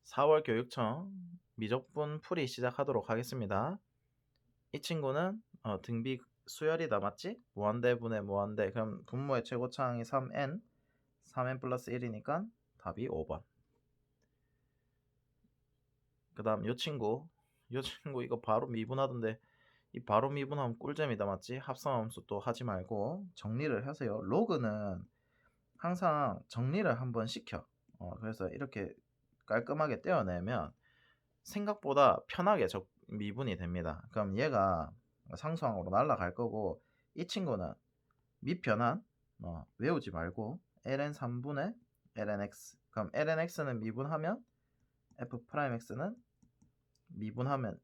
4월 교육청 미적분 풀이 시작하도록 하겠습니다. 이 친구는 등비 수열이다 맞지? 무한대분의 무한대. 그럼 분모의 최고차항이 3n 3n 플러스 1이니까 답이 5번. 그 다음 요 친구 이거 바로 미분하던데 이 바로 미분하면 꿀잼이다 맞지? 합성함수 또 하지 말고 정리를 하세요. 로그는 항상 정리를 한번 시켜. 그래서 이렇게 깔끔하게 떼어내면 생각보다 편하게 미분이 됩니다. 그럼 얘가 상수항으로 날아갈 거고 이 친구는 미편한 외우지 말고 ln 3분의 ln x. 그럼 ln x는 미분하면 f'x는 미분하면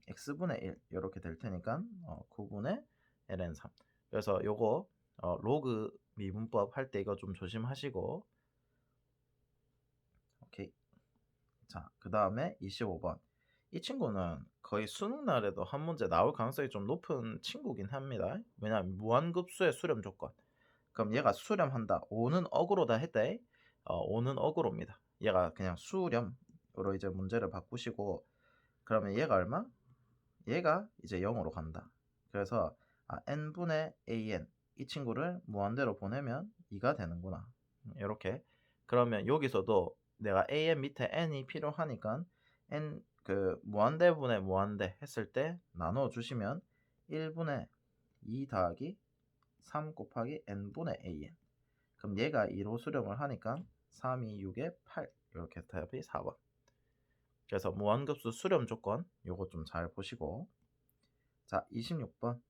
x분의 1 이렇게 될 테니까 9분의 ln 3. 그래서 요거 로그 미분법 할 때 이거 좀 조심하시고. 오케이. 자, 그 다음에 25번. 이 친구는 거의 수능 날에도 한 문제 나올 가능성이 좀 높은 친구긴 합니다. 왜냐하면 무한급수의 수렴 조건. 그럼 얘가 수렴한다. 5는 어그로다 했대. 5는 어그로입니다. 얘가 그냥 수렴으로 이제 문제를 바꾸시고, 그러면 얘가 얼마? 얘가 이제 0으로 간다. 그래서 n분의 an 이 친구를 무한대로 보내면 2가 되는구나. 이렇게. 그러면 여기서도 내가 an 밑에 n이 필요하니까 n 무한대분의 무한대 했을 때 나눠 주시면 1분의 2 더하기 3 곱하기 n분의 an. 그럼 얘가 2로 수렴을 하니까 3, 2, 6에 8 이렇게 답이 4번. 그래서 무한급수 수렴 조건 요거 좀 잘 보시고. 자, 26번.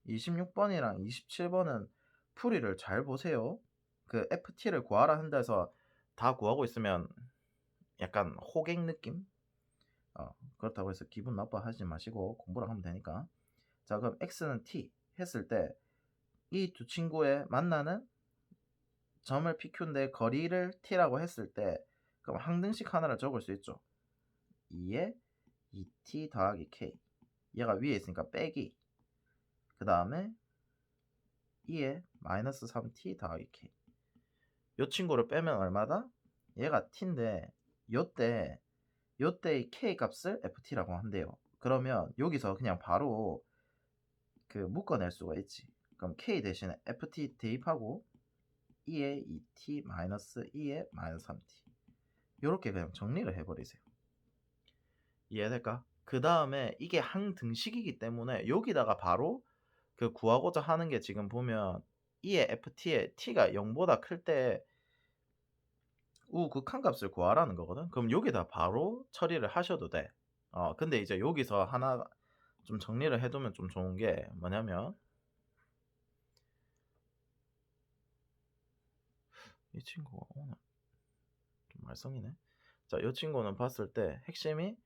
26번이랑 27번은 풀이를 잘 보세요. 그 FT를 구하라 한다 해서 다 구하고 있으면 약간 호갱 느낌? 그렇다고 해서 기분 나빠하지 마시고 공부를 하면 되니까. 자, 그럼 X는 T 했을 때 이 두 친구의 만나는 점을 PQ인데 거리를 T라고 했을 때 그럼 항등식 하나를 적을 수 있죠. 2에 2T 더하기 K. 얘가 위에 있으니까 빼기. 그 다음에 2에 마이너스 3T 더하기 K. 요 친구를 빼면 얼마다? 얘가 t인데 요때의 k 값을 ft라고 한대요. 그러면 여기서 그냥 바로 묶어낼 수가 있지. 그럼 k 대신에 ft 대입하고 2에 2t 마이너스 2에 마이너스 3t 요렇게 그냥 정리를 해버리세요. 이해될까? 그 다음에 이게 항등식이기 때문에 여기다가 바로 구하고자 하는 게 지금 보면 2의 ft의 t가 0보다 클때 극한값을 구하라는 거거든. 그럼 여기다 바로 처리를 하셔도 돼. 근데 이제 여기서 하나 좀 정리를 해두면 좀 좋은 게 뭐냐면 이 친구가 오늘 좀 말썽이네. 자, 이 친구는 봤을 때 핵심이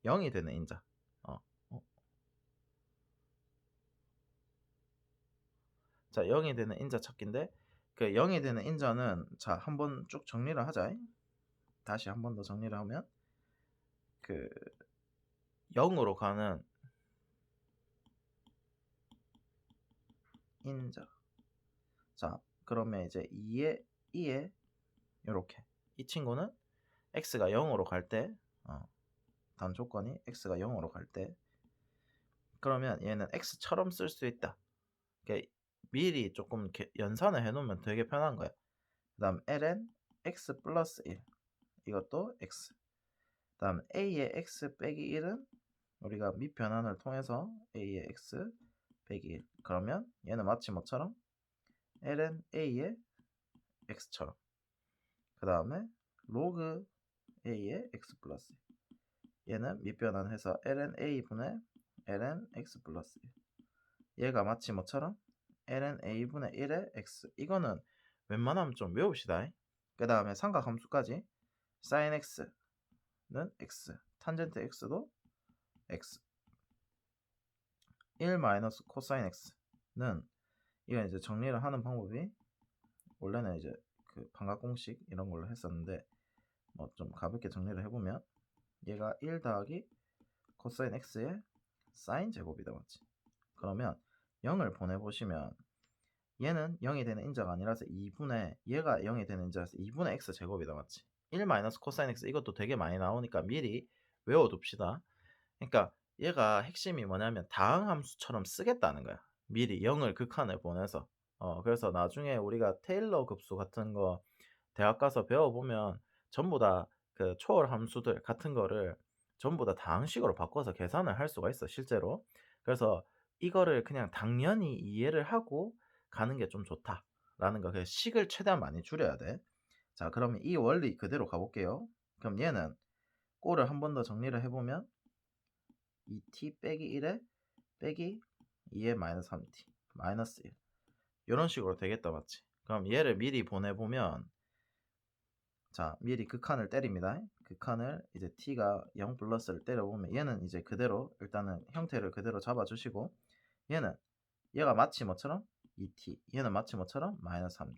0이 되는 인자. 자, 0이 되는 인자 찾기인데 그 0이 되는 인자는 자, 한번 쭉 정리를 하자. 다시 한 번 더 정리를 하면 0으로 가는 인자. 자, 그러면 이제 2에 요렇게 이 친구는 x가 0으로 갈 때 단 조건이 x가 0으로 갈 때 그러면 얘는 x처럼 쓸 수 있다. 그러니까 미리 조금 이렇게 연산을 해놓으면 되게 편한 거야. 그 다음 ln x 플러스 1 이것도 x. 그 다음 a의 x 빼기 1은 우리가 밑변환을 통해서 a의 x 빼기 1 그러면 얘는 마치 뭐처럼 ln a의 x처럼. 그 다음에 로그 a의 x 플러스 1 얘는 밑변환해서 ln a분의 ln x 플러스 1 얘가 마치 뭐처럼 ln a분의 1의 x. 이거는 웬만하면 좀 외웁시다. 그 다음에 삼각함수까지 sin x는 x 탄젠트 x도 x 1 마이너스 코사인 x는 이건 이제 정리를 하는 방법이 원래는 이제 반각공식 이런 걸로 했었는데 뭐 좀 가볍게 정리를 해보면 얘가 1 더하기 코사인 x의 사인 제곱이다 맞지? 그러면 0을 보내보시면 얘는 0이 되는 인자가 아니라서 2분의 얘가 0이 되는 인자라서 2분의 x 제곱이다 맞지? 1 마이너스 코사인 x 이것도 되게 많이 나오니까 미리 외워둡시다. 그러니까 얘가 핵심이 뭐냐면 다항 함수처럼 쓰겠다는 거야. 미리 0을 극한을 보내서. 그래서 나중에 우리가 테일러 급수 같은 거 대학 가서 배워보면 전부 다 그 초월 함수들 같은 거를 전부 다 다항식으로 바꿔서 계산을 할 수가 있어 실제로. 그래서 이거를 그냥 당연히 이해를 하고 가는 게 좀 좋다라는 거. 그래서 식을 최대한 많이 줄여야 돼. 자, 그러면 이 원리 그대로 가볼게요. 그럼 얘는 꼴을 한 번 더 정리를 해보면 2t 빼기 1에 빼기 2의 마이너스 3t 마이너스 1 이런 식으로 되겠다 맞지? 그럼 얘를 미리 보내보면 자 미리 극한을 때립니다. 극한을 이제 t가 0 플러스를 때려보면 얘는 이제 그대로 일단은 형태를 그대로 잡아주시고 얘는 얘가 마치 뭐처럼 2t 얘는 마치 뭐처럼 마이너스 3t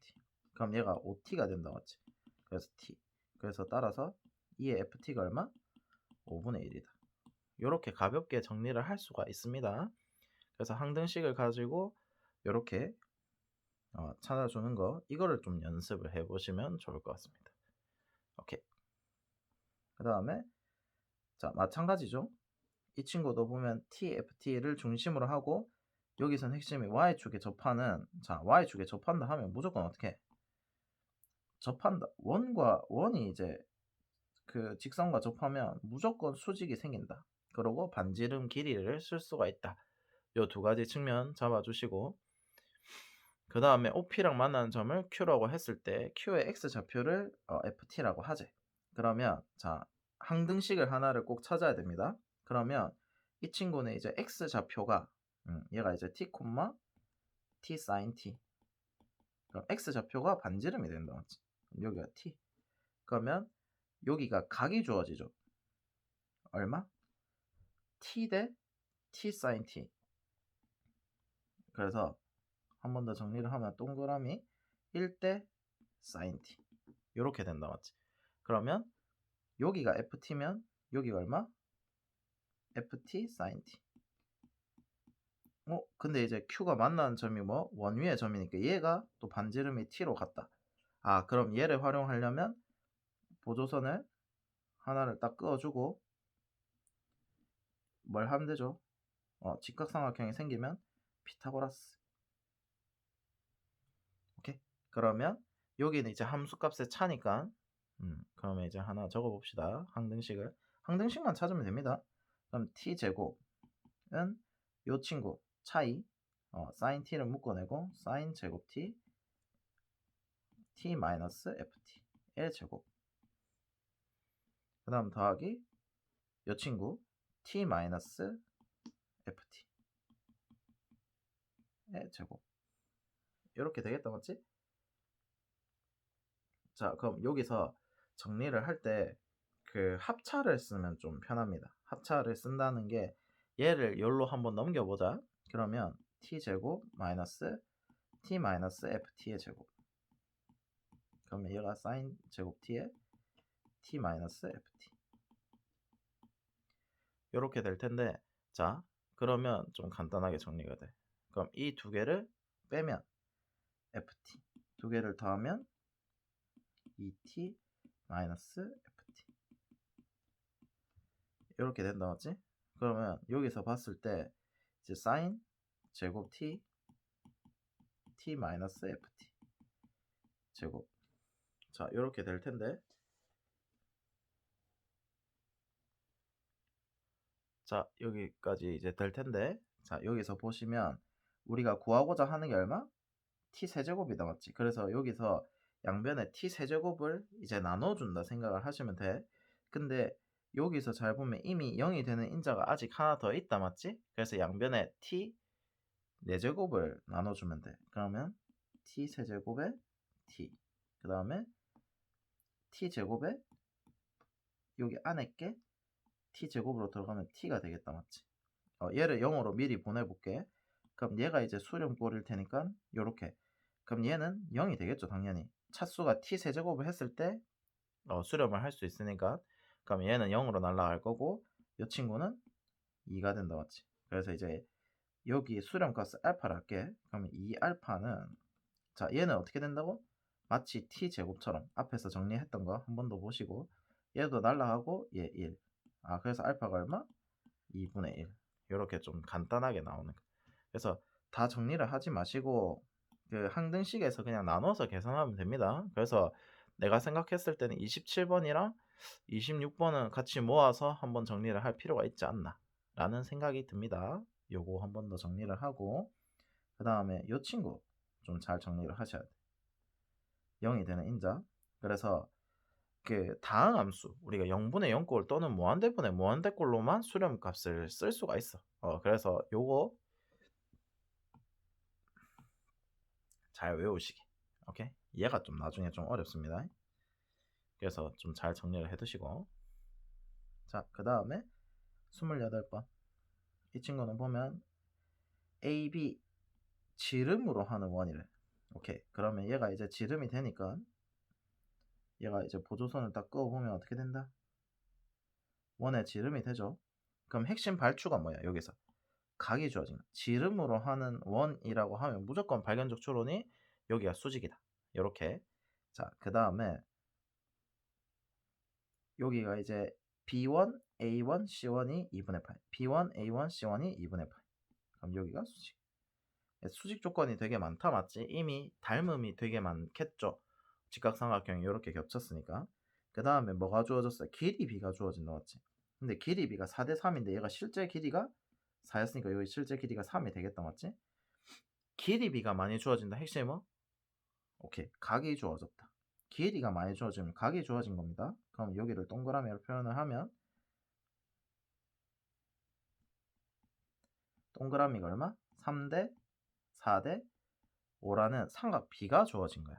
그럼 얘가 5t가 된다 맞지? 그래서 t 그래서 따라서 2의 ft가 얼마? 5분의 1이다. 이렇게 가볍게 정리를 할 수가 있습니다. 그래서 항등식을 가지고 이렇게 찾아주는 거 이거를 좀 연습을 해보시면 좋을 것 같습니다. 오케이. 그 다음에 자 마찬가지죠. 이 친구도 보면 TFT를 중심으로 하고 여기선 핵심이 Y축에 접하는 자 Y축에 접한다 하면 무조건 어떻게 접한다 원과 원이 이제 그 직선과 접하면 무조건 수직이 생긴다. 그리고 반지름 길이를 쓸 수가 있다. 요 두 가지 측면 잡아주시고 그 다음에 OP랑 만나는 점을 Q라고 했을 때 Q의 X좌표를 FT라고 하지. 그러면 자 항등식을 하나를 꼭 찾아야 됩니다. 그러면 이 친구는 이제 X좌표가 얘가 이제 T, T sin T 그럼 X좌표가 반지름이 된다 맞지? 여기가 T 그러면 여기가 각이 주어지죠. 얼마? T 대 T sin T 그래서 한 번 더 정리를 하면 동그라미 1대 sin t 이렇게 된다 맞지? 그러면 여기가 ft면 여기가 얼마? ft sin t 근데 이제 q가 만나는 점이 뭐? 원위의 점이니까 얘가 또 반지름이 t로 갔다. 그럼 얘를 활용하려면 보조선을 하나를 딱 그어주고 뭘 하면 되죠? 직각삼각형이 생기면 피타고라스. 오케이? 그러면 여기는 이제 함수값의 차니까 그러면 이제 하나 적어봅시다. 항등식만 찾으면 됩니다. 그럼 t제곱은 요 친구 차이 sin t를 묶어내고 sin 제곱 t t 마이너스 ft 의 제곱 그 다음 더하기 요 친구 t 마이너스 ft 의 제곱 이렇게 되겠다 맞지? 자 그럼 여기서 정리를 할 때 그 합차를 쓰면 좀 편합니다. 합차를 쓴다는 게 얘를 열로 한번 넘겨보자. 그러면 t제곱 마이너스 t 마이너스 ft의 제곱 그러면 얘가 sin 제곱 t의 t 마이너스 ft 이렇게 될 텐데 자 그러면 좀 간단하게 정리가 돼. 그럼 이 두 개를 빼면 ft 두 개를 더하면 2t 마이너스 ft 이렇게 된다 맞지? 그러면 여기서 봤을 때 이제 sin 제곱 t t 마이너스 ft 제곱 자 이렇게 될 텐데 자 여기까지 이제 될 텐데 자 여기서 보시면 우리가 구하고자 하는 게 얼마? t 세제곱이다 맞지? 그래서 여기서 양변에 t 세제곱을 이제 나눠준다 생각을 하시면 돼. 근데 여기서 잘 보면 이미 0이 되는 인자가 아직 하나 더 있다 맞지? 그래서 양변에 t 4제곱을 나눠주면 돼. 그러면 t 세제곱에 t 그 다음에 t 제곱에 여기 안에 게 t 제곱으로 들어가면 t가 되겠다 맞지? 얘를 0으로 미리 보내볼게. 그럼 얘가 이제 수렴꼴일 테니까 요렇게 그럼 얘는 0이 되겠죠 당연히. 차수가 t 세제곱을 했을 때 수렴을 할 수 있으니까 그럼 얘는 0으로 날아갈 거고 이 친구는 2가 된다 맞지? 그래서 이제 여기 수렴값을 알파를 할게. 그러면 2알파는 자, 얘는 어떻게 된다고? 마치 t제곱처럼 앞에서 정리했던 거 한 번 더 보시고 얘도 날라가고 얘 1. 아, 그래서 알파가 얼마? 2분의 1. 이렇게 좀 간단하게 나오는 거. 그래서 다 정리를 하지 마시고 그 항등식에서 그냥 나눠서 계산하면 됩니다. 그래서 내가 생각했을 때는 27번이랑 26번은 같이 모아서 한번 정리를 할 필요가 있지 않나 라는 생각이 듭니다. 요거 한 번 더 정리를 하고 그 다음에 요 친구 좀 잘 정리를 하셔야 돼. 0이 되는 인자. 그래서 그 다항함수 우리가 0분의 0꼴 또는 무한대분의 무한대꼴로만 수렴값을 쓸 수가 있어. 그래서 요거 잘 외우시기. 오케이? 얘가 좀 나중에 좀 어렵습니다. 그래서 좀 잘 정리를 해두시고. 자, 그 다음에 28번. 이 친구는 보면 A, B 지름으로 하는 원이래. 오케이. 그러면 얘가 이제 지름이 되니까 얘가 이제 보조선을 딱 그어보면 어떻게 된다? 원의 지름이 되죠. 그럼 핵심 발주가 뭐야? 여기서 각이 주어진 거. 지름으로 하는 원이라고 하면 무조건 발견적 추론이 여기가 수직이다. 이렇게. 자, 그 다음에 여기가 이제 B1, A1, C1이 2분의 8. B1, A1, C1이 2분의 8. 그럼 여기가 수직. 수직 조건이 되게 많다, 맞지? 이미 닮음이 되게 많겠죠. 직각삼각형이 이렇게 겹쳤으니까. 그 다음에 뭐가 주어졌어요? 길이 B가 주어진다, 맞지? 근데 길이 B가 4대 3인데 얘가 실제 길이가 4였으니까 여기 실제 길이가 3이 되겠다, 맞지? 길이 B가 많이 주어진다. 핵심은 뭐? 오케이, 각이 주어졌다. 길이가 많이 주어지면 각이 주어진 겁니다. 그럼 여기를 동그라미로 표현을 하면 동그라미가 얼마? 3대 4대 5라는 삼각 B가 주어진 거야.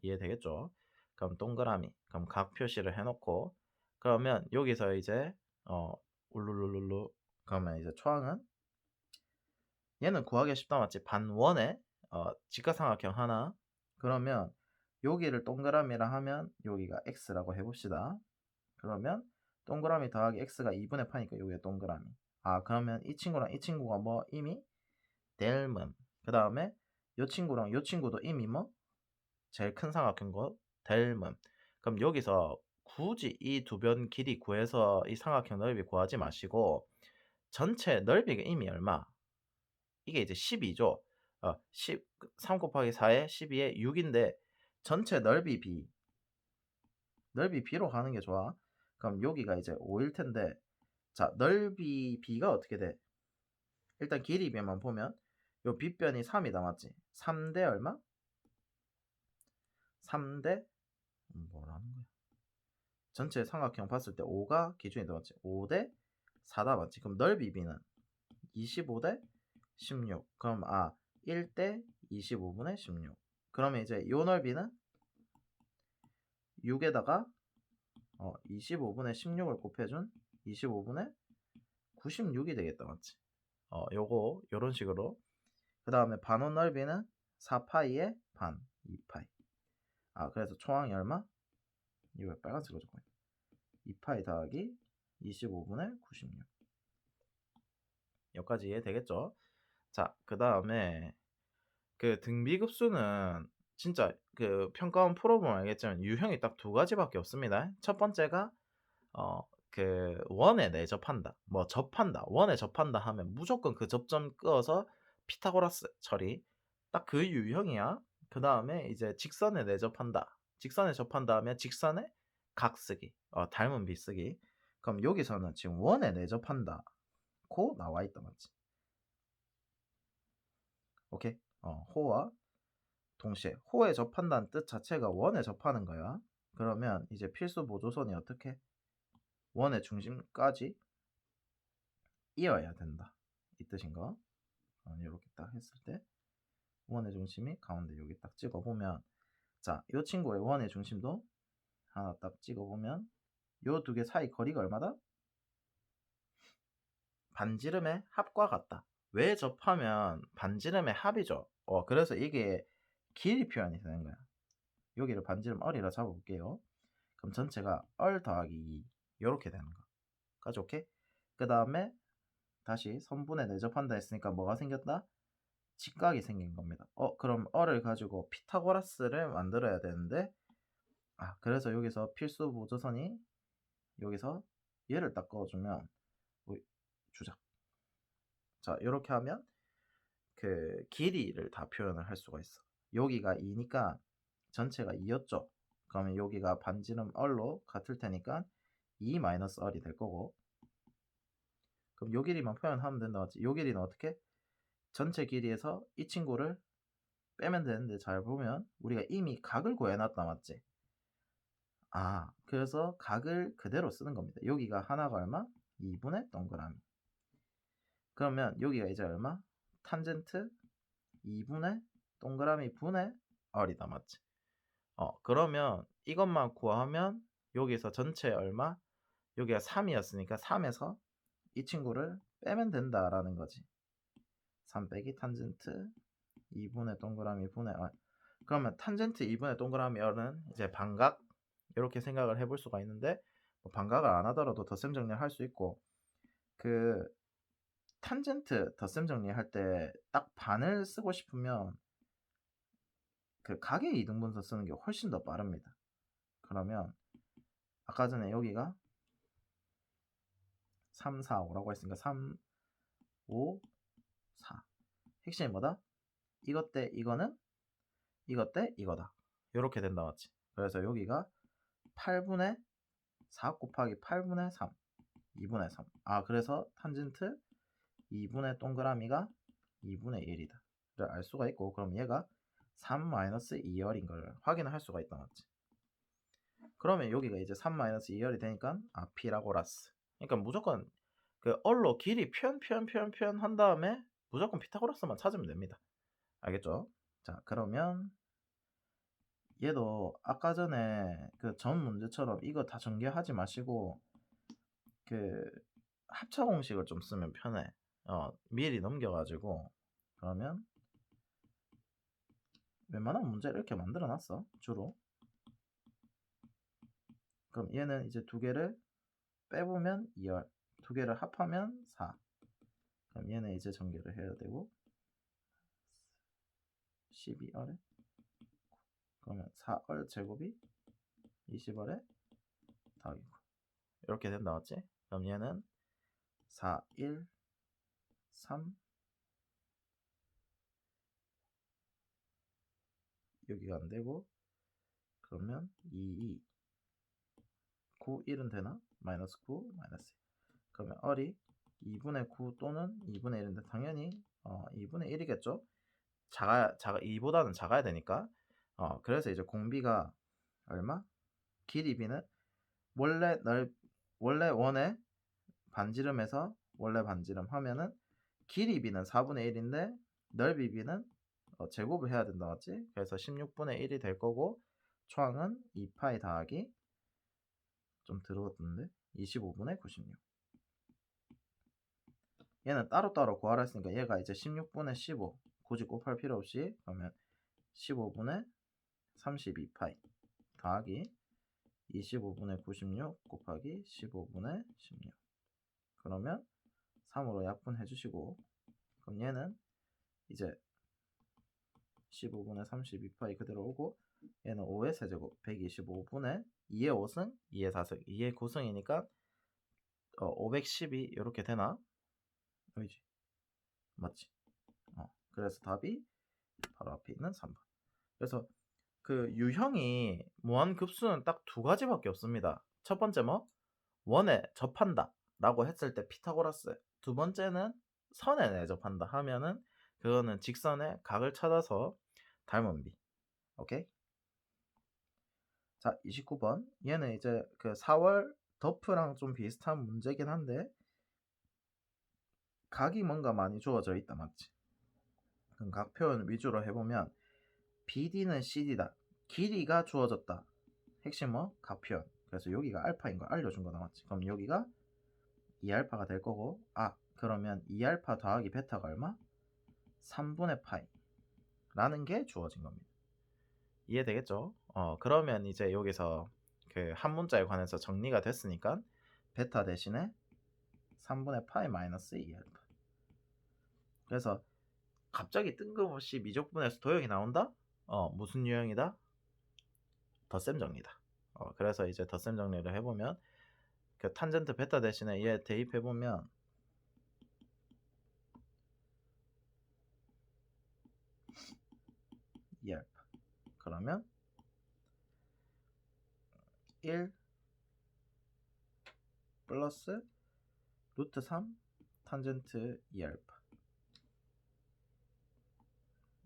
이해되겠죠? 그럼 동그라미, 그럼 각 표시를 해놓고 그러면 여기서 이제 울룰룰룰루 그러면 이제 초항은 얘는 구하기 쉽다, 맞지? 반원의 직각삼각형 하나. 그러면 여기를 동그라미라 하면 여기가 x라고 해봅시다. 그러면 동그라미 더하기 x가 2분의 8이니까 여기에 동그라미. 아, 그러면 이 친구랑 이 친구가 뭐 이미 델문. 그 다음에 이 친구랑 이 친구도 이미 뭐 제일 큰 삼각형인 거 델문. 그럼 여기서 굳이 이 두 변 길이 구해서 이 삼각형 넓이 구하지 마시고 전체 넓이가 이미 얼마? 이게 이제 12죠. 3 곱하기 4에 12에 6인데 전체 넓이 B. 넓이 B로 가는 게 좋아. 그럼 여기가 이제 5일 텐데 자, 넓이 B가 어떻게 돼? 일단 길이 B만 보면 요 빗변이 3이다, 맞지? 3대 얼마? 3대 뭐라는 거야? 전체 삼각형 봤을 때 5가 기준이다, 맞지? 5대 4다, 맞지? 그럼 넓이 B는 25대 16. 그럼 1대 25분의 16. 그러면 이제 요 넓이는 6에다가 25분의 16을 곱해준 25분의 96이 되겠다, 맞지? 요거 요런 식으로. 그 다음에 반원 넓이는 4파이의 반, 2파이. 그래서 초항이 얼마? 이거 빨간색으로 적고 있네. 2파이 더하기 25분의 96. 여기까지 이해되겠죠? 자, 그 다음에 그 등비급수는 진짜 그 평가원 풀어보면 알겠지만 유형이 딱 두 가지밖에 없습니다. 첫 번째가 그 원에 내접한다. 뭐 접한다. 원에 접한다 하면 무조건 그 접점 끄어서 피타고라스 처리. 딱 그 유형이야. 그 다음에 이제 직선에 내접한다. 직선에 접한다 하면 직선에 각 쓰기. 닮은 비 쓰기. 그럼 여기서는 지금 원에 내접한다. 고 나와 있다, 맞지? 오케이? 호와 동시에 호에 접한다는 뜻 자체가 원에 접하는 거야. 그러면 이제 필수 보조선이 어떻게? 원의 중심까지 이어야 된다. 이 뜻인가? 이렇게 딱 했을 때 원의 중심이 가운데 여기 딱 찍어보면 자, 이 친구의 원의 중심도 하나 딱 찍어보면 요 두 개 사이 거리가 얼마다? 반지름의 합과 같다. 왜 접하면 반지름의 합이죠. 그래서 이게 길이 표현이 되는 거야. 여기를 반지름 얼이라 잡아볼게요. 그럼 전체가 얼 더하기 2 이렇게 되는 거. 까지 오케이? 그 다음에 다시 선분에 내접한다 했으니까 뭐가 생겼다? 직각이 생긴 겁니다. 그럼 어를 가지고 피타고라스를 만들어야 되는데 그래서 여기서 필수 보조선이 여기서 얘를 딱 그어주면 주자. 자, 이렇게 하면 그 길이를 다 표현을 할 수가 있어. 여기가 2니까 전체가 2였죠. 그러면 여기가 반지름 얼로 같을 테니까 2 마이너스 얼이 될 거고, 그럼 요 길이만 표현하면 된다 맞지? 요 길이는 어떻게? 전체 길이에서 이 친구를 빼면 되는데, 잘 보면 우리가 이미 각을 구해놨다 맞지? 그래서 각을 그대로 쓰는 겁니다. 여기가 하나가 얼마? 2분의 동그라미. 그러면 여기가 이제 얼마? 탄젠트 2분의 동그라미 분의 R이다 맞지? 그러면 이것만 구하면 여기서 전체 얼마? 여기가 3이었으니까 3에서 이 친구를 빼면 된다라는 거지. 3 빼기 탄젠트 2분의 동그라미 분의 R. 그러면 탄젠트 2분의 동그라미 R은 이제 반각 이렇게 생각을 해볼 수가 있는데, 뭐 반각을 안 하더라도 덧셈 정리를 할 수 있고, 그 탄젠트 덧셈 정리할 때 딱 반을 쓰고 싶으면 그 각의 이등분서 쓰는 게 훨씬 더 빠릅니다. 그러면 아까 전에 여기가 3, 4, 5라고 했으니까 3, 5, 4. 핵심이 뭐다? 이것 대 이거는 이것 대 이거다. 이렇게 된다 맞지? 그래서 여기가 8분의 4 곱하기 8분의 3, 2분의 3. 그래서 탄젠트 2분의 동그라미가 2분의 1이다 를 알 수가 있고, 그럼 얘가 3-2열인 걸 확인을 할 수가 있다 맞지? 그러면 여기가 이제 3-2열이 되니까 피라고라스. 그러니까 무조건 그 얼로 길이 표현 한 다음에 무조건 피타고라스만 찾으면 됩니다. 알겠죠? 자, 그러면 얘도 아까 전에 그 전 문제처럼 이거 다 전개하지 마시고 그 합차 공식을 좀 쓰면 편해. 미리 넘겨가지고, 그러면 웬만한 문제를 이렇게 만들어 놨어 주로. 그럼 얘는 이제 두 개를 빼보면 2열, 두 개를 합하면 4. 그럼 얘는 이제 전개를 해야 되고, 12얼에 그러면 4얼 제곱이 20얼에 더하기 9 이렇게 된다 맞지? 그럼 얘는 4, 1, 3 여기가 안 되고, 그러면 2, 2 9, 1은 되나? 마이너스 9, 마이너스 1. 그러면 얼이 2분의 9 또는 2분의 1인데 당연히 2분의 1이겠죠? 2보다는 작아야 되니까. 그래서 이제 공비가 얼마? 길이 b는 원래 원의 반지름에서 원래 반지름 하면은 길이 b는 4분의 1인데 넓이 b는 제곱을 해야 된다 맞지? 그래서 16분의 1이 될 거고, 초항은 2파이 더하기 좀 들어갔던데 25분의 96. 얘는 따로따로 구하라 했으니까 얘가 이제 16분의 15 굳이 곱할 필요 없이, 그러면 15분의 32파이 더하기 25분의 96 곱하기 15분의 16. 그러면 3으로 약분해 주시고, 그럼 얘는 이제 15분의 32파이 그대로 오고, 얘는 5의 세제곱 125분의 2의 5승 2의 4승 2의 9승이니까 512 이렇게 되나? 그지? 맞지? 그래서 답이 바로 앞에 있는 3번. 그래서 그 유형이 무한급수는 딱 두 가지밖에 없습니다. 첫 번째 뭐? 원에 접한다 라고 했을 때 피타고라스. 두 번째는 선에 내접한다 하면은 그거는 직선의 각을 찾아서 닮은 비. 오케이? 자, 29번. 얘는 이제 그 4월 더프랑 좀 비슷한 문제긴 한데 각이 뭔가 많이 주어져 있다 맞지? 그럼 각 표현 위주로 해보면 BD는 CD다. 길이가 주어졌다. 핵심 뭐? 각 표현. 그래서 여기가 알파인 걸 알려준 거다 맞지? 그럼 여기가 2알파가 될 거고, 그러면 2알파 더하기 베타가 얼마? 3분의 파이 라는 게 주어진 겁니다. 이해되겠죠? 그러면 이제 여기서 그 한 문자에 관해서 정리가 됐으니까 베타 대신에 3분의 파이 마이너스 2알파. 그래서 갑자기 뜬금없이 미적분에서 도형이 나온다? 무슨 유형이다? 덧셈 정리다. 그래서 이제 덧셈 정리를 해보면 그 탄젠트 베타 대신에 얘 대입해보면 ER 그러면 1 플러스 루트 3 탄젠트 2알파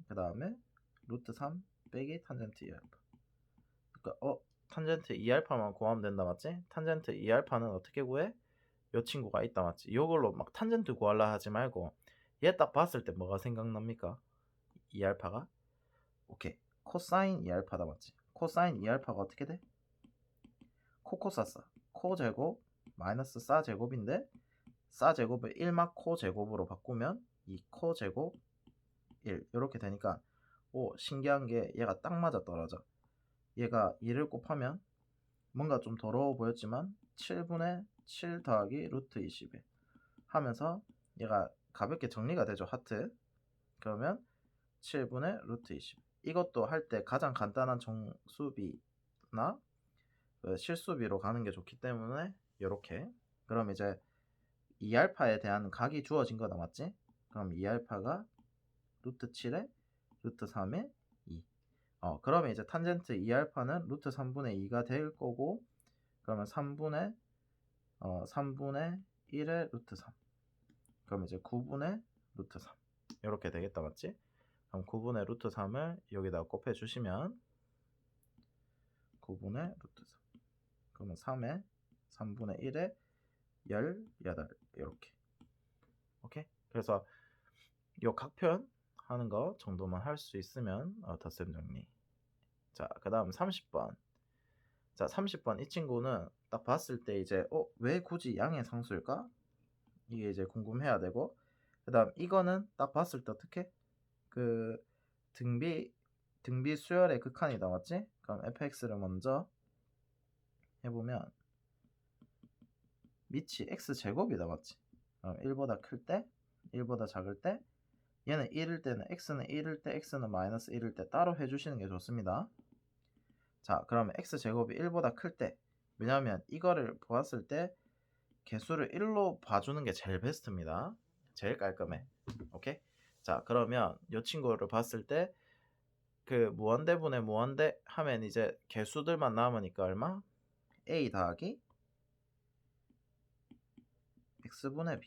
그 다음에 루트 3 빼기 탄젠트 2알파 그러니까 탄젠트 2알파만 구하면 된다 맞지? 탄젠트 2알파는 어떻게 구해? 요 친구가 있다 맞지? 요걸로 막 탄젠트 구하려 하지 말고 얘 딱 봤을 때 뭐가 생각납니까? 2알파가? 오케이 코사인 2알파다 맞지? 코사인 2알파가 어떻게 돼? 코코사사 코제곱 마이너스 사제곱인데 사제곱을 1막 코제곱으로 바꾸면 이 코제곱 1 이렇게 되니까 신기한 게 얘가 딱 맞아 떨어져. 얘가 2를 곱하면 뭔가 좀 더러워 보였지만 7분의 7 더하기 루트 21 하면서 얘가 가볍게 정리가 되죠. 하트. 그러면 7분의 루트 20 이것도 할 때 가장 간단한 정수비나 실수비로 가는 게 좋기 때문에 이렇게 그럼 이제 2알파에 대한 각이 주어진 거다 맞지? 그럼 2알파가 루트 7에 루트 3에 2 그러면 이제 탄젠트 2알파는 루트 3분의 2가 될 거고 그러면 3분의 1의 루트 3 그럼 이제 9분의 루트 3 이렇게 되겠다 맞지? 그럼 9분의 루트 3을 여기다 곱해 주시면 9분의 루트 3 그러면 3에 3분의 1에 18 이렇게 오케이? 그래서 요 각편 하는 거 정도만 할 수 있으면 덧셈 정리 자 그 다음 30번 자 30번 이 친구는 딱 봤을 때 이제 왜 굳이 양의 상수일까? 이게 이제 궁금해야 되고 그 다음 이거는 딱 봤을 때 어떻게? 그 등비 수열의 극한이다 맞지? 그럼 fx를 먼저 해보면 밑이 x제곱이다 맞지? 그럼 1보다 클 때 1보다 작을 때 얘는 1일 때는 x는 1일 때 x는 마이너스 1일 때 따로 해주시는 게 좋습니다. 자 그러면 x제곱이 1보다 클 때 왜냐하면 이거를 보았을 때 개수를 1로 봐주는 게 제일 베스트입니다. 제일 깔끔해. 오케이? 자 그러면 이 친구를 봤을 때 그 무한대분의 무한대 하면 이제 개수들만 남으니까 얼마? a 더하기 x분의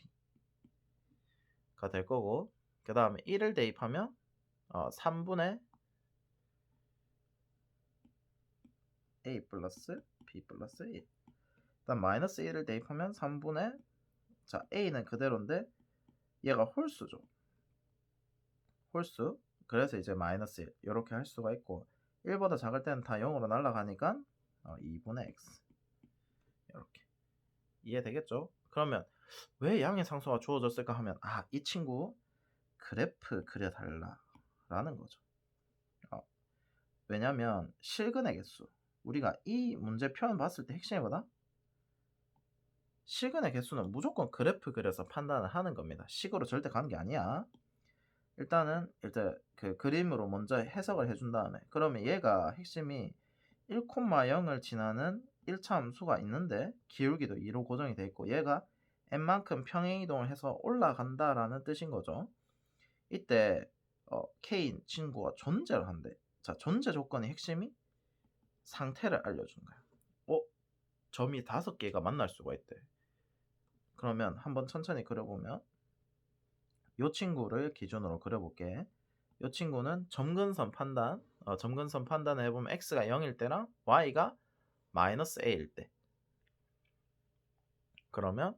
b가 될 거고 그 다음에 1을 대입하면 3분의 a 플러스 b 플러스 1 일단 마이너스 1을 대입하면 3분의 자 a는 그대로인데 얘가 홀수죠. 홀수 그래서 이제 마이너스 1 이렇게 할 수가 있고 1보다 작을 때는 다 0으로 날아가니까 2분의 x 이렇게 이해되겠죠? 그러면 왜 양의 상수가 주어졌을까 하면 이 친구 그래프 그려달라 라는 거죠. 왜냐면 실근의 개수 우리가 이 문제 표현 봤을 때 핵심이 뭐다? 실근의 개수는 무조건 그래프 그려서 판단을 하는 겁니다. 식으로 절대 가는 게 아니야. 일단은 그 그림으로 먼저 해석을 해준 다음에 그러면 얘가 핵심이 1,0을 지나는 1차 함수가 있는데 기울기도 2로 고정이 돼 있고 얘가 n만큼 평행이동을 해서 올라간다라는 뜻인 거죠. 이때 K인 친구가 존재를 한대. 자 존재 조건의 핵심이 상태를 알려주는 거야. 점이 5개가 만날 수가 있대. 그러면 한번 천천히 그려보면 이 친구를 기준으로 그려볼게. 이 친구는 점근선 판단 점근선 판단을 해보면 x가 0일 때랑 y가 마이너스 a일 때 그러면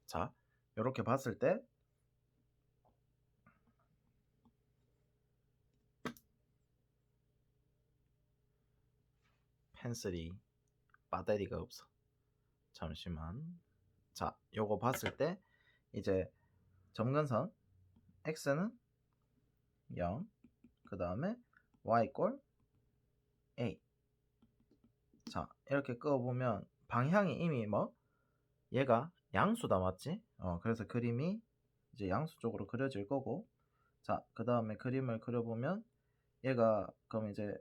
자 이렇게 봤을 때 펜슬이 배터리가 없어. 잠시만. 자 요거 봤을 때 이제 점근선 x는 0 그 다음에 y 꼴 a 자 이렇게 그어보면 방향이 이미 얘가 양수다 맞지? 그래서 그림이 이제 양수 쪽으로 그려질 거고, 자, 그 다음에 그림을 그려보면 얘가 그럼 이제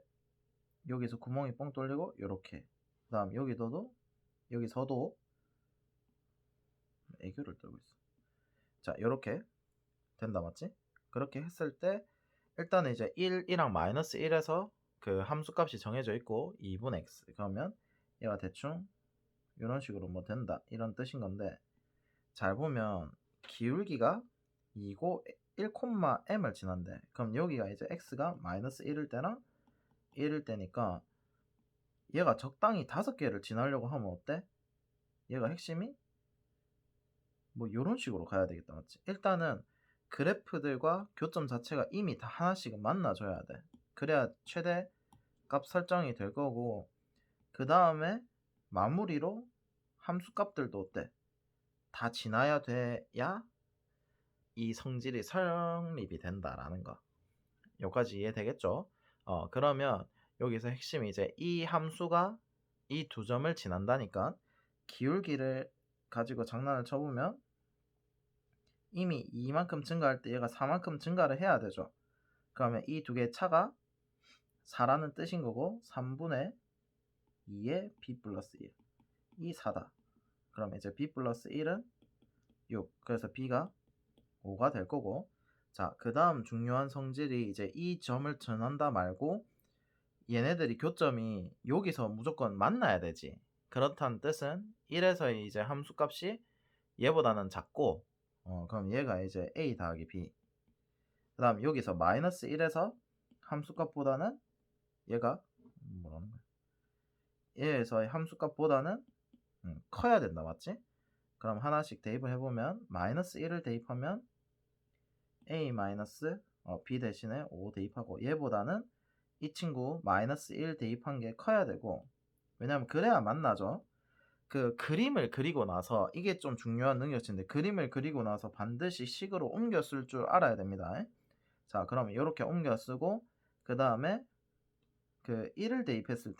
여기서 구멍이 뻥 뚫리고 요렇게, 그 다음 여기서도 애교를 떨고 있어. 자, 요렇게 된다, 맞지? 그렇게 했을 때 일단은 이제 1이랑 마이너스 1에서 그 함수값이 정해져 있고 2분의 x, 그러면 얘가 대충 이런 식으로 뭐 된다 이런 뜻인 건데, 잘 보면 기울기가 2고 1,m을 지난대. 그럼 여기가 이제 x가 마이너스 1일 때랑 1일 때니까 얘가 적당히 5개를 지나려고 하면 어때? 얘가 핵심이 뭐 이런 식으로 가야 되겠다, 맞지? 일단은 그래프들과 교점 자체가 이미 다 하나씩은 만나줘야 돼. 그래야 최대 값 설정이 될 거고, 그 다음에 마무리로 함수 값들도 어때? 다 지나야 돼야 이 성질이 성립이 된다라는 거. 여기까지 이해되겠죠? 그러면 여기서 핵심이 이제 이 함수가 이 두 점을 지난다니까 기울기를 가지고 장난을 쳐보면 이미 2만큼 증가할 때 얘가 4만큼 증가를 해야 되죠. 그러면 이 두 개의 차가 4라는 뜻인 거고 3분의 2의 b 플러스 1, 이 4다. 그럼 이제 b 플러스 1은 6, 그래서 b가 5가 될 거고, 자, 그 다음 중요한 성질이 이제 이 점을 전한다 말고 얘네들이 교점이 여기서 무조건 만나야 되지. 그렇다는 뜻은 1에서 이제 함수값이 얘보다는 작고, 그럼 얘가 이제 a 더하기 b, 그 다음 여기서 마이너스 1에서 함수값보다는 얘가 뭐라는 거야? 얘에서의 함수값보다는 커야 된다, 맞지? 그럼 하나씩 대입을 해보면 마이너스 1을 대입하면 a 마이너스 b 대신에 5 대입하고, 얘보다는 이 친구 마이너스 1 대입한 게 커야 되고, 왜냐면 그래야 만나죠. 그 그림을 그리고 나서 이게 좀 중요한 능력치인데, 그림을 그리고 나서 반드시 식으로 옮겨 쓸 줄 알아야 됩니다. 자, 그러면 이렇게 옮겨 쓰고, 그 다음에 그 1을 대입했을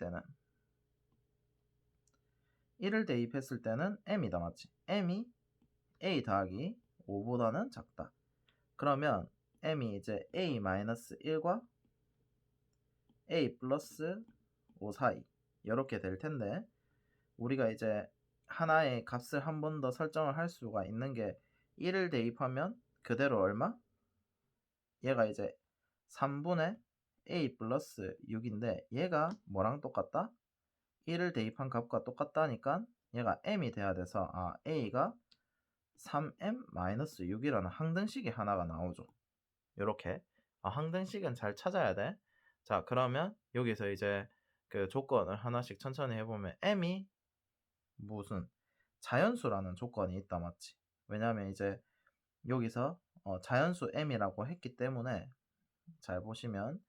때는 m이다, 맞지? m이 a 더하기 5보다는 작다. 그러면 m이 이제 a 마이너스 1과 a 플러스 5 사이 이렇게 될 텐데, 우리가 이제 하나의 값을 한 번 더 설정을 할 수가 있는 게 1을 대입하면 그대로 얼마? 얘가 이제 3분의 a 플러스 6인데 얘가 뭐랑 똑같다? 1을 대입한 값과 똑같다니까 얘가 m이 돼야 돼서 a가 3m-6이라는 항등식이 하나가 나오죠. 요렇게 항등식은 잘 찾아야 돼. 자, 그러면 여기서 이제 그 조건을 하나씩 천천히 해보면 m이 무슨 자연수라는 조건이 있다, 맞지? 왜냐면 이제 여기서 자연수 m이라고 했기 때문에 잘 보시면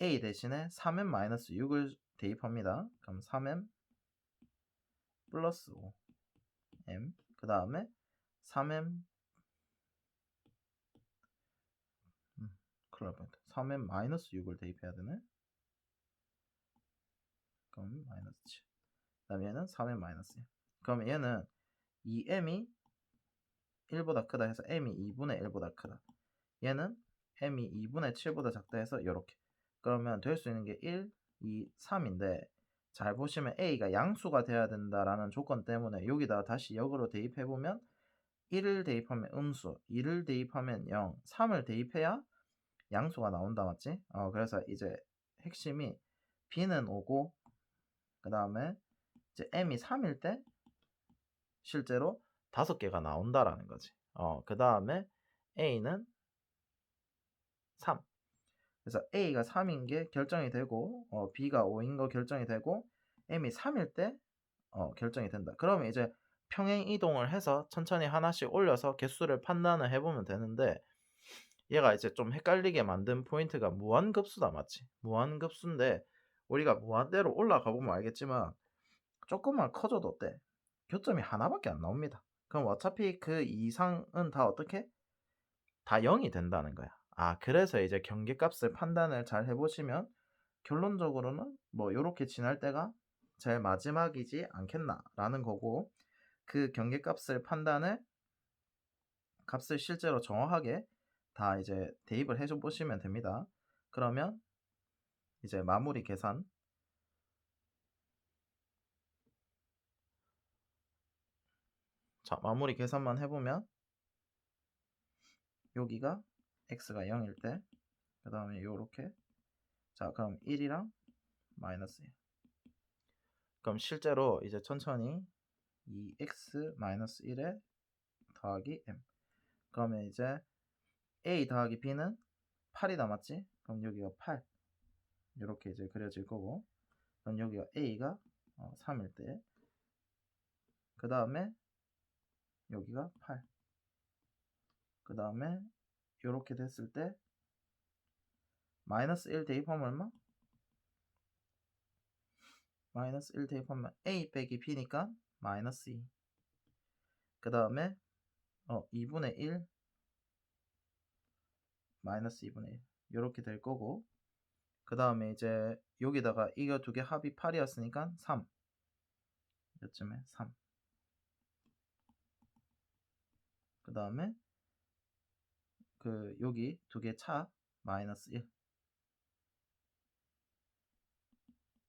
a 대신에 3m-6을 대입합니다. 그럼 3m 플러스 5m, 그 다음에 3m 큰일 날 뻔했다. 3m-6을 대입해야 되네. 그럼 마이너스 7. 그 다음에 얘는 3m-1. 그럼 얘는 2m이 1보다 크다 해서 m이 2분의 1보다 크다. 얘는 m이 2분의 7보다 작다 해서 이렇게. 그러면 될 수 있는 게 1, 2, 3인데, 잘 보시면 a가 양수가 돼야 된다라는 조건 때문에 여기다 다시 역으로 대입해보면 1을 대입하면 음수, 2를 대입하면 0, 3을 대입해야 양수가 나온다, 맞지? 그래서 이제 핵심이 b는 5고, 그 다음에 이제 m이 3일 때 실제로 5개가 나온다라는 거지. 그 다음에 a는 3. 그래서 a가 3인 게 결정이 되고, b가 5인 거 결정이 되고, m이 3일 때 결정이 된다. 그러면 이제 평행 이동을 해서 천천히 하나씩 올려서 개수를 판단을 해보면 되는데, 얘가 이제 좀 헷갈리게 만든 포인트가 무한급수다, 맞지? 무한급수인데 우리가 무한대로 올라가 보면 알겠지만 조금만 커져도 어때? 교점이 하나밖에 안 나옵니다. 그럼 어차피 그 이상은 다 어떻게? 다 0이 된다는 거야. 그래서 이제 경계값을 판단을 잘 해보시면 결론적으로는 뭐 요렇게 지날 때가 제일 마지막이지 않겠나 라는 거고, 그 경계값을 판단을 값을 실제로 정확하게 다 이제 대입을 해줘 보시면 됩니다. 그러면 이제 마무리 계산. 자, 마무리 계산만 해보면 여기가 x가 0일 때, 그 다음에 요렇게. 자, 그럼 1이랑 마이너스 1. 그럼 실제로 이제 천천히 2x-1에 더하기 m. 그러면 이제 a 더하기 b는 8이 남았지? 그럼 여기가 8. 이렇게 이제 그려질 거고, 그럼 여기가 a가 3일 때, 그 다음에 여기가 8. 그 다음에 이렇게 됐을 때 마이너스 1 대입하면 얼마? 마이너스 1 대입하면 a 빼기 b니까 마이너스 2. 그 다음에 2분의 1 마이너스 2분의 1 이렇게 될 거고, 그 다음에 이제 여기다가 이거 두 개 합이 8이었으니까 3. 이쯤에 3. 그 다음에 여기 두 개 차 마이너스 1.